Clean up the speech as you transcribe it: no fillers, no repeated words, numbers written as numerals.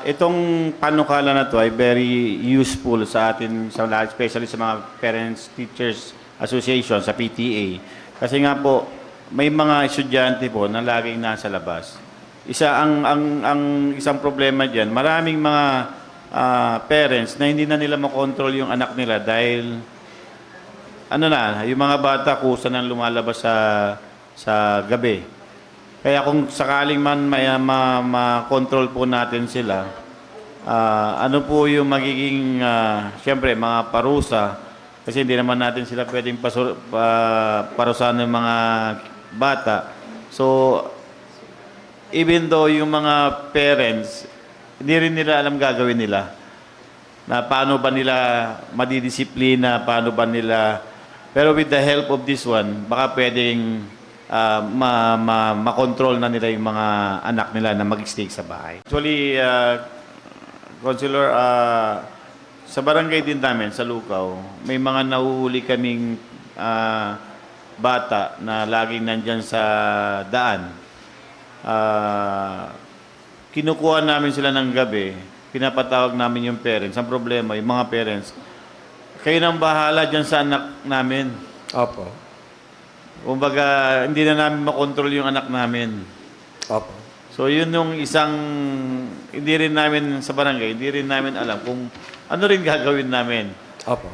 Itong panukala na to ay very useful sa atin, sa lahat, especially sa mga Parents Teachers Association, sa PTA. Kasi nga po, may mga estudyante po na laging nasa labas. Isang problema diyan, maraming mga parents na hindi na nila makontrol yung anak nila dahil yung mga bata kusa nang lumalabas sa gabi. Kaya kung sakaling man ma-control po natin sila, ano po yung magiging, siyempre, mga parusa, kasi hindi naman natin sila pwedeng parusahan ng mga bata. So, even though yung mga parents, hindi rin nila alam gagawin nila. Na paano ba nila madidisiplina, paano ba nila. Pero with the help of this one, baka pwedeng makontrol na nila yung mga anak nila na mag-stay sa bahay. Actually, Counselor, sa barangay din namin, sa Lukaw, may mga nahuhuli kaming bata na laging nandyan sa daan. Kinukuha namin sila ng gabi, pinapatawag namin yung parents. Ang problema, yung mga parents, kayo nang bahala dyan sa anak namin. Opo. Kumbaga, hindi na namin makontrol yung anak namin. Opo. So, yun yung hindi rin namin sa barangay, hindi rin namin alam kung ano rin gagawin namin. Opo.